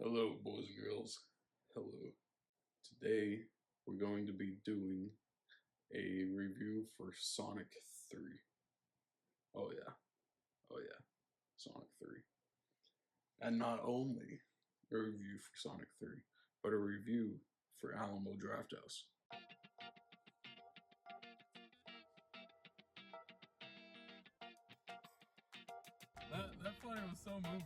Hello, boys and girls. Hello. Today, we're going to be doing a review for Sonic 3. Oh, yeah. Oh, yeah. Sonic 3. And not only a review for Sonic 3, but a review for Alamo Drafthouse. That funny was so moving.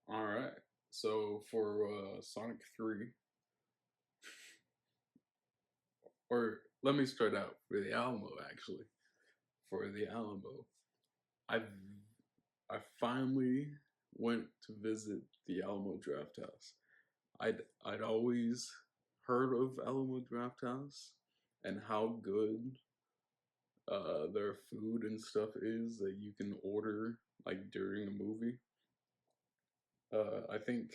Alright. So, for Sonic 3, or let me start out for the Alamo, actually. For the Alamo, I I finally went to visit the Alamo Drafthouse. I'd always heard of Alamo Drafthouse and how good their food and stuff is that you can order like during a movie. I think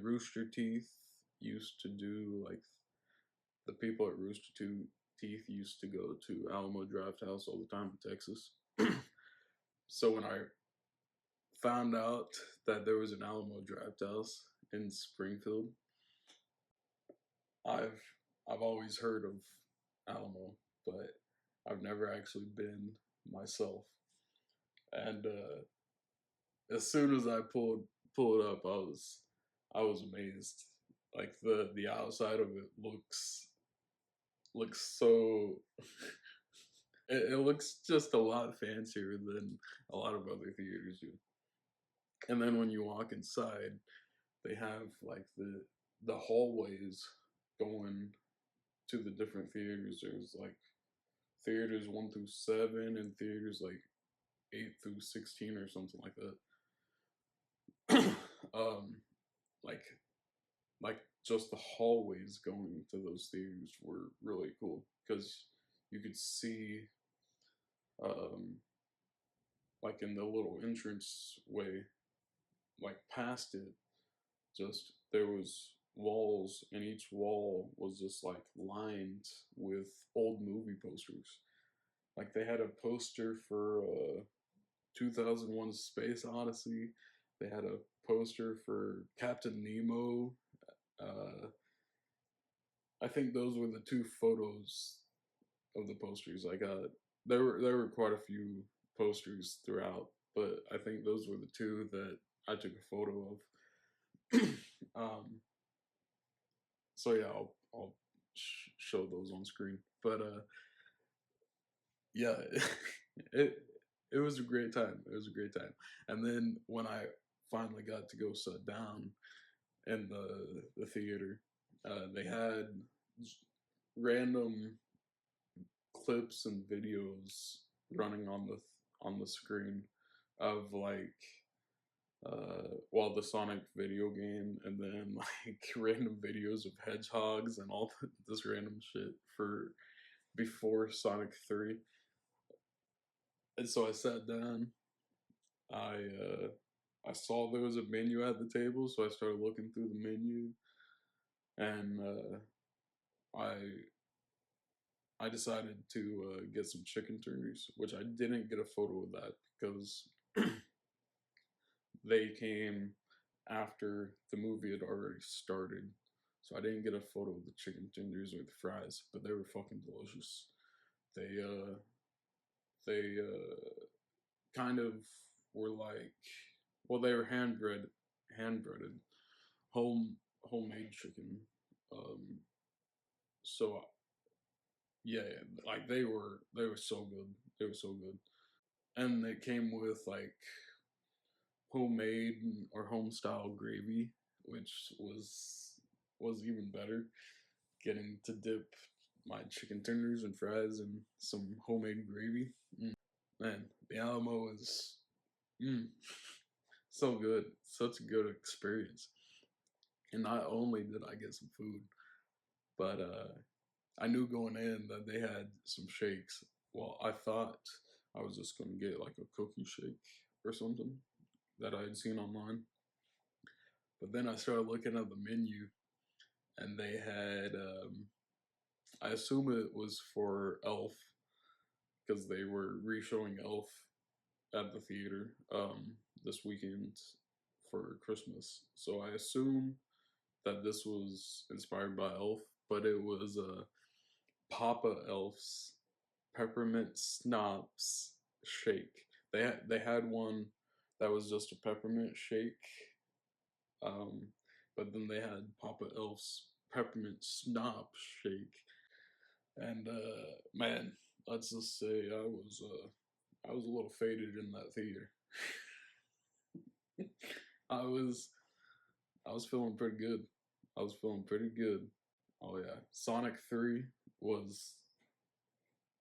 Rooster Teeth used to do like the people at Teeth used to go to Alamo Drafthouse all the time in Texas. So when I found out that there was an Alamo Drafthouse in Springfield, I've I've always heard of Alamo, but I've never actually been myself. And as soon as I pulled up, I was amazed. Like the outside of it looks so it looks just a lot fancier than a lot of other theaters do. And then when you walk inside, they have like the hallways going to the different theaters. There's like theaters 1 through 7 and theaters like 8 through 16 or something like that. Like just the hallways going to those theaters were really cool because you could see um like in the little entrance way, like past it, just there was walls, and each wall was just like lined with old movie posters. Like they had a poster for 2001 Space Odyssey. They had a poster for Captain Nemo. Uh, I think those were the two photos of the posters I got. There were quite a few posters throughout, but I think those were the two that I took a photo of. So yeah, I'll show those on screen. But yeah, it it was a great time. It was a great time. And then when I finally got to go sit down in the theater, they had random clips and videos running on the screen of like the Sonic video game, and then like random videos of hedgehogs and all this random shit for before Sonic 3. And so I sat down. I saw there was a menu at the table, so I started looking through the menu, and I I decided to get some chicken tenders, which I didn't get a photo of that because they came after the movie had already started. So I didn't get a photo of the chicken tenders or the fries, but they were fucking delicious. They uh they kind of were like, well, they were hand breaded, home homemade chicken. Um so yeah, like they were so good. They were so good. And they came with like homemade or home style gravy, which was even better. Getting to dip my chicken tenders and fries in some homemade gravy. Man, the Alamo is mm, so good. Such a good experience. And not only did I get some food, but I knew going in that they had some shakes. Well, I thought I was just going to get like a cookie shake or something that I had seen online. But then I started looking at the menu, and they had I assume it was for Elf because they were re-showing Elf at the theater this weekend for Christmas. So I assume that this was inspired by Elf, but it was Papa Elf's peppermint schnapps shake. They had one that was just a peppermint shake, um, but then they had Papa Elf's peppermint schnapps shake, and man, let's just say I was a little faded in that theater. I was I was feeling pretty good. I was feeling pretty good. Oh yeah, Sonic 3 was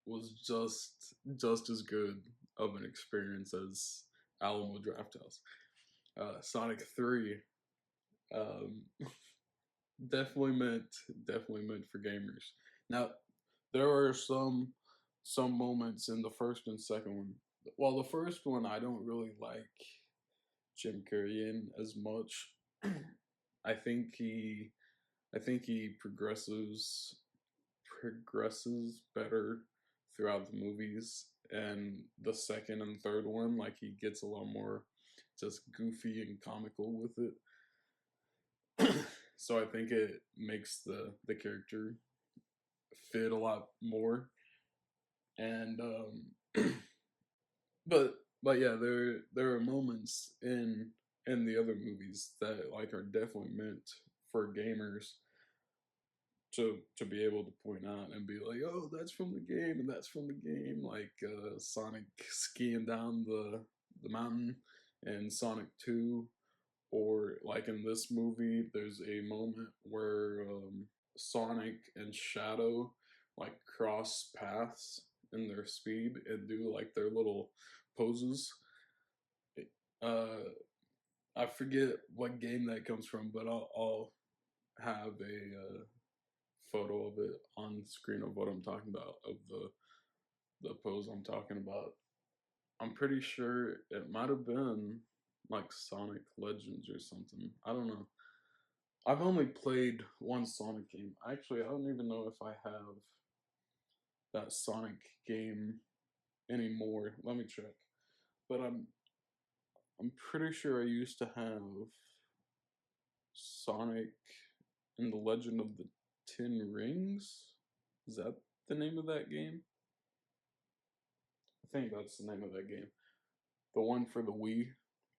was just as good of an experience as Alamo Drafthouse. Sonic 3 um, definitely meant for gamers. Now there are some moments in the first and second one. Well, the first one I don't really like Jim Carrey in as much. I think he I think he progresses better throughout the movies, and the second and third one, like he gets a lot more just goofy and comical with it. So I think it makes the character fit a lot more, and but yeah, there are moments in the other movies that like are definitely meant for gamers to be able to point out and be like, oh, that's from the game and that's from the game, like Sonic skiing down the mountain in Sonic 2, or like in this movie, there's a moment where Sonic and Shadow like cross paths in their speed and do like their little poses. Uh, I forget what game that comes from, but I'll have a photo of it on screen of what I'm talking about, of the pose I'm talking about. I'm pretty sure it might have been like Sonic Legends or something. I don't know. I've only played one Sonic game. Actually, I don't even know if I have that Sonic game anymore. Let me check. But I'm pretty sure I used to have Sonic and the Legend of the Ten Rings. Is that the name of that game? I think that's the name of that game. The one for the Wii.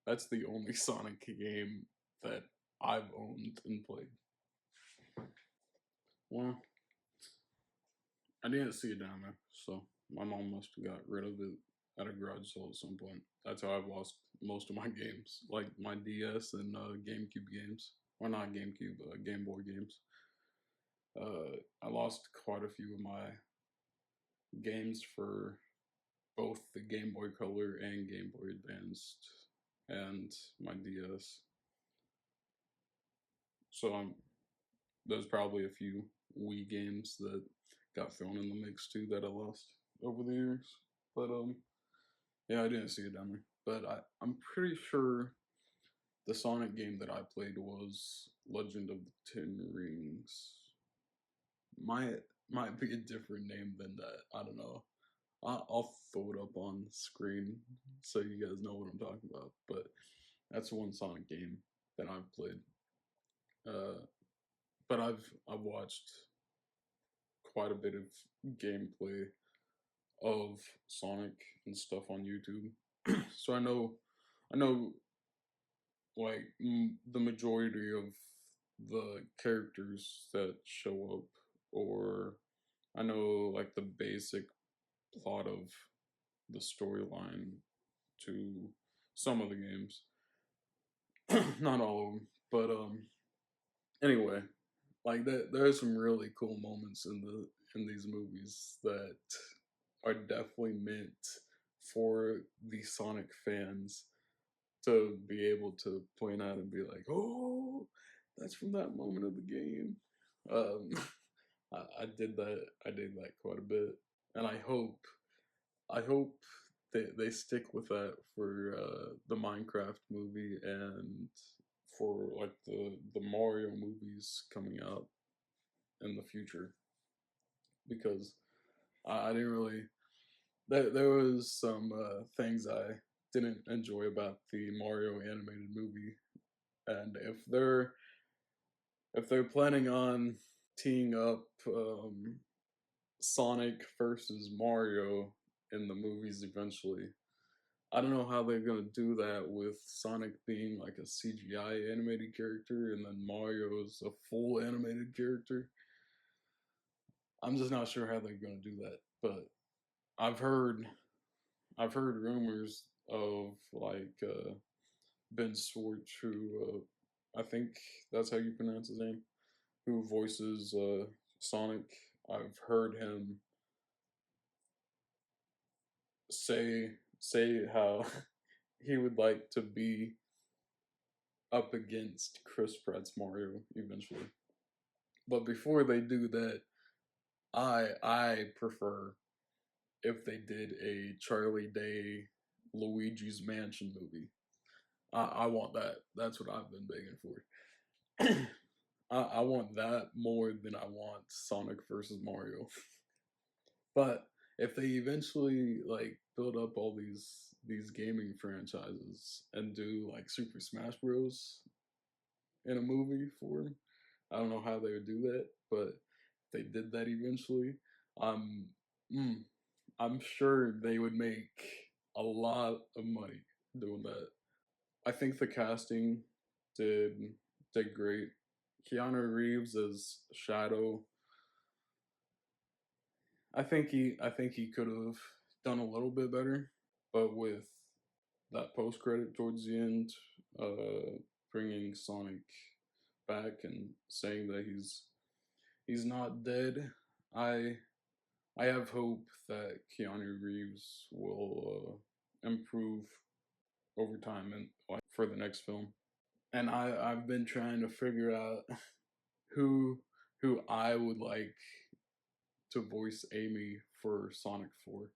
That's the only Sonic game that I've owned and played. Well, I didn't see it down there, so my mom must have got rid of it at a garage sale at some point. That's how I've lost most of my games, like my DS and GameCube games. Or not GameCube, Game Boy games. I lost quite a few of my games for both the Game Boy Color and Game Boy Advanced and my DS. So there's probably a few Wii games that got thrown in the mix too that I lost over the years. But yeah, I didn't see it down there. But I'm pretty sure the Sonic game that I played was Legend of the Ten Rings. Might be a different name than that. I don't know. I'll throw it up on screen so you guys know what I'm talking about. But that's one Sonic game that I've played. Uh, but I've watched quite a bit of gameplay of Sonic and stuff on YouTube, so I know like the majority of the characters that show up, or I know like the basic plot of the storyline to some of the games, not all of them, but anyway, like there are some really cool moments in these movies that are definitely meant for the Sonic fans to be able to point out and be like, "Oh, that's from that moment of the game." Um, I did that. I did that quite a bit, and I hope they stick with that for the Minecraft movie and for like the Mario movies coming out. in the future, because I didn't really. There was some things I didn't enjoy about the Mario animated movie, and if they're planning on teeing up Sonic versus Mario in the movies eventually, I don't know how they're gonna do that with Sonic being like a CGI animated character and then Mario's a full animated character. I'm just not sure how they're gonna do that. But I've heard I've heard rumors of like Ben Schwartz, who I think that's how you pronounce his name, who voices Sonic. I've heard him say how he would like to be up against Chris Pratt's Mario eventually. But before they do that, I prefer if they did a Charlie Day Luigi's Mansion movie. I want that. That's what I've been begging for. I want that more than I want Sonic versus Mario. But if they eventually like build up all these gaming franchises and do like Super Smash Bros in a movie for 'em, I don't know how they would do that, but if they did that eventually, um, mm, I'm sure they would make a lot of money doing that. I think the casting did did great. Keanu Reeves as Shadow. I think he could have done a little bit better, but with that post credit towards the end, bringing Sonic back and saying that he's not dead, I I have hope that Keanu Reeves will improve over time and like for the next film. And I've been trying to figure out who who I would like to voice Amy for Sonic 4,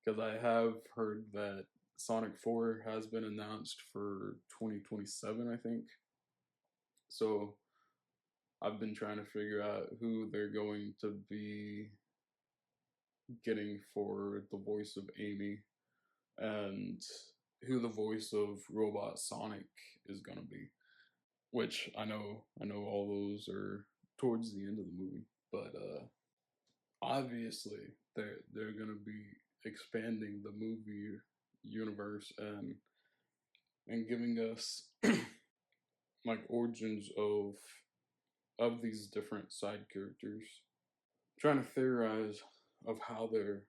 because I have heard that Sonic 4 has been announced for 2027, I think. So I've been trying to figure out who they're going to be getting for the voice of Amy and who the voice of Robot Sonic is going to be. Which I know all those are towards the end of the movie, but obviously they're gonna be expanding the movie universe and giving us like origins of these different side characters. Trying to theorize of how they're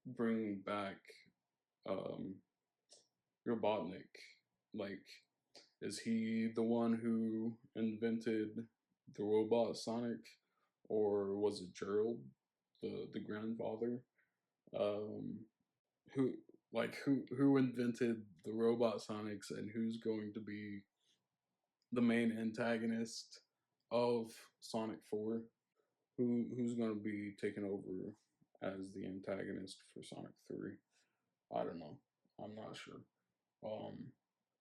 bringing back um, Robotnik. Like, is he the one who invented the robot Sonic, or was it Gerald, the grandfather? Um, who who invented the robot Sonics, and who's going to be the main antagonist of Sonic 4? Who's going to be taking over as the antagonist for Sonic 3? I don't know. I'm not sure. Um,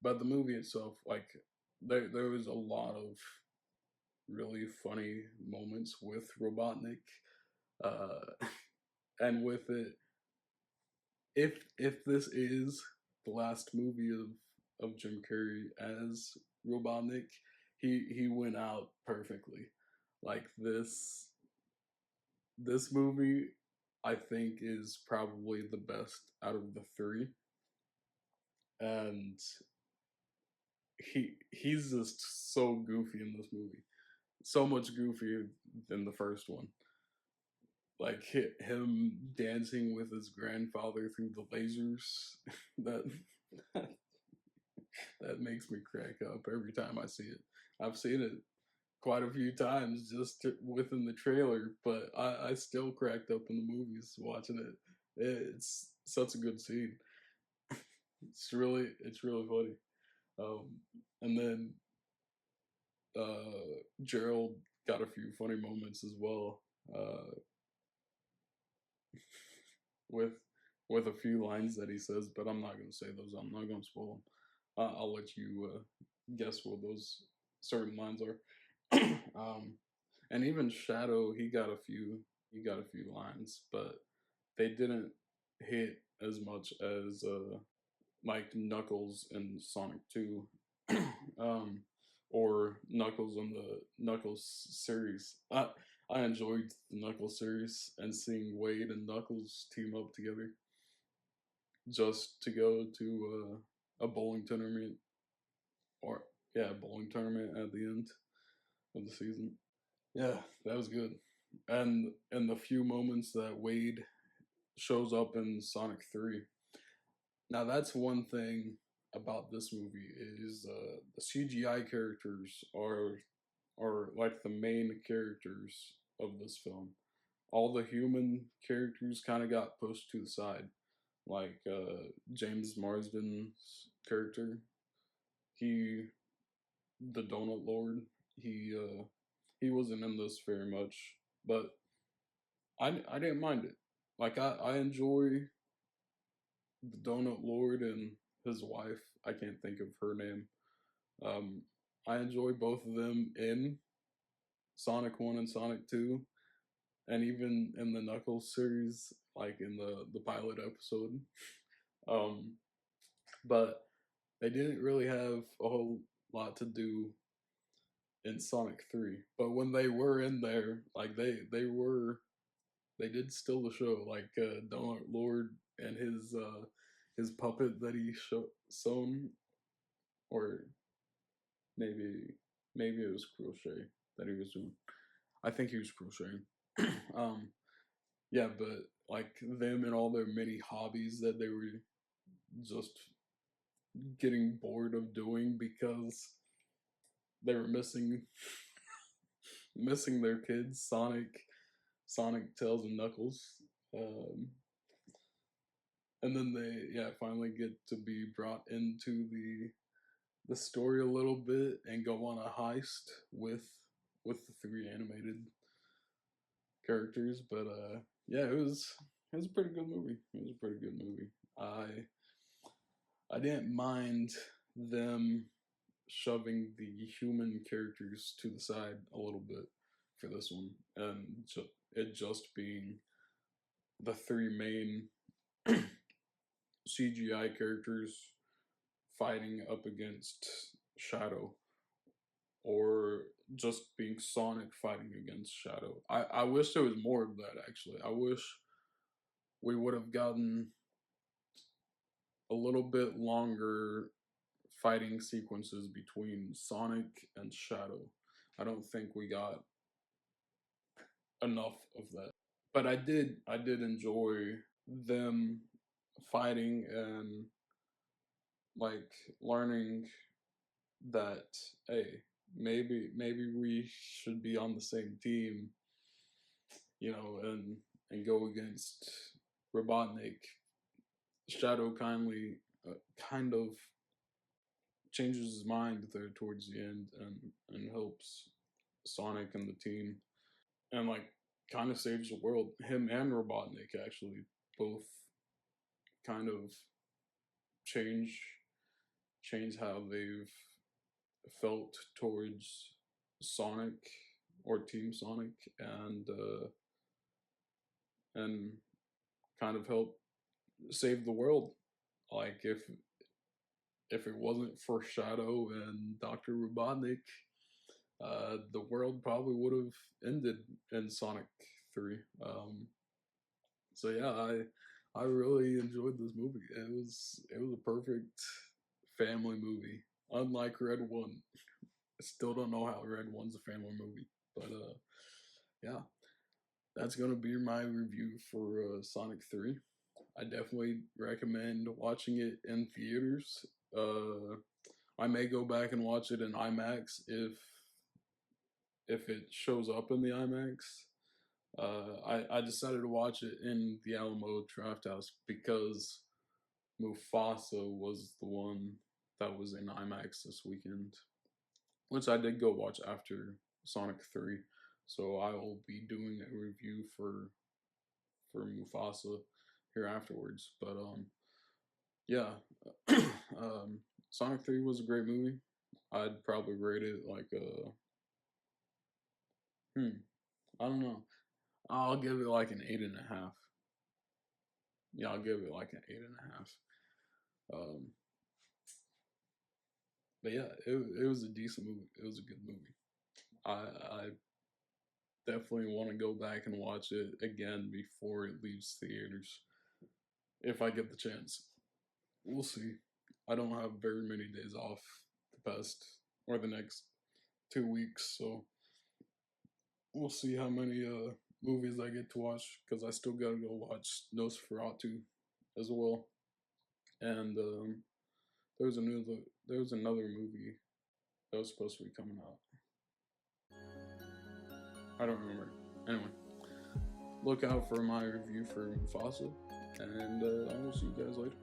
but the movie itself, like there was a lot of really funny moments with Robotnik, uh, and with it, if this is the last movie of Jim Carrey as Robotnik, he went out perfectly. Like this movie, I think is probably the best out of the three, and he's just so goofy in this movie, so much goofier than the first one. Like him dancing with his grandfather through the lasers, that that makes me crack up every time I see it. I've seen it quite a few times just within the trailer, but I still cracked up in the movies watching it. It's such a good scene. It's really funny. Um, and then Gerald got a few funny moments as well. With a few lines that he says, but I'm not gonna say those. I'm not gonna spoil them. I'll let you guess what those certain lines are. um, And even Shadow, he got a few lines, but they didn't hit as much as like Knuckles in Sonic 2, um, or Knuckles in the Knuckles series. I enjoyed the Knuckles series and seeing Wade and Knuckles team up together just to go to a bowling tournament, or yeah, bowling tournament at the end of the season. Yeah, that was good. And the few moments that Wade shows up in Sonic 3. Now that's one thing about this movie is the CGI characters are like the main characters of this film. All the human characters kind of got pushed to the side. Like James Marsden's character, he the Donut Lord, he wasn't in this very much, but I didn't mind it. Like I enjoy the Donut Lord and his wife. I can't think of her name. Um, I enjoy both of them in Sonic One and Sonic Two, and even in the Knuckles series, like in the pilot episode. Um, but they didn't really have a whole lot to do in Sonic Three. But when they were in there, like they did steal the show. Like Donut Lord and his puppet that he sewn, or maybe maybe it was crochet that he was doing. I think he was crocheting. um, yeah, but like them and all their many hobbies that they were just getting bored of doing because they were missing their kids, Sonic, Tails, and Knuckles. Um, and then they finally get to be brought into the story a little bit and go on a heist with the three animated characters. But yeah, it was a pretty good movie. It was a pretty good movie. I didn't mind them shoving the human characters to the side a little bit for this one, and it just being the three main CGI characters fighting up against Shadow, or just being Sonic fighting against Shadow. I wish there was more of that actually. I wish we would have gotten a little bit longer fighting sequences between Sonic and Shadow. I don't think we got enough of that. But I did enjoy them fighting and like learning that, hey, maybe we should be on the same team, and go against Robotnik. Shadow kind of changes his mind there towards the end, and helps Sonic and the team, and like kind of saves the world. Him and Robotnik actually both kind of change change how they've felt towards Sonic or Team Sonic, and kind of help save the world. Like if it wasn't for Shadow and Dr. Robotnik, the world probably would have ended in Sonic 3. So yeah, I really enjoyed this movie. It was a perfect family movie. Unlike Red One, I still don't know how Red One's a family movie, but yeah, that's gonna be my review for Sonic 3. I definitely recommend watching it in theaters. I may go back and watch it in IMAX if it shows up in the IMAX. I decided to watch it in the Alamo Drafthouse because Mufasa was the one that was in IMAX this weekend, which I did go watch after Sonic 3. So I will be doing a review for Mufasa here afterwards. But yeah, Sonic 3 was a great movie. I'd probably rate it like I don't know. I'll give it like an 8.5. Yeah, I'll give it like an 8.5. Um, but yeah, it was a decent movie. It was a good movie. I definitely want to go back and watch it again before it leaves theaters if I get the chance. We'll see. I don't have very many days off the past or the next 2 weeks, so we'll see how many movies I get to watch because I still gotta go watch Nosferatu as well. And there was another movie that was supposed to be coming out. I don't remember. Anyway, look out for my review for Mufasa, and I will see you guys later.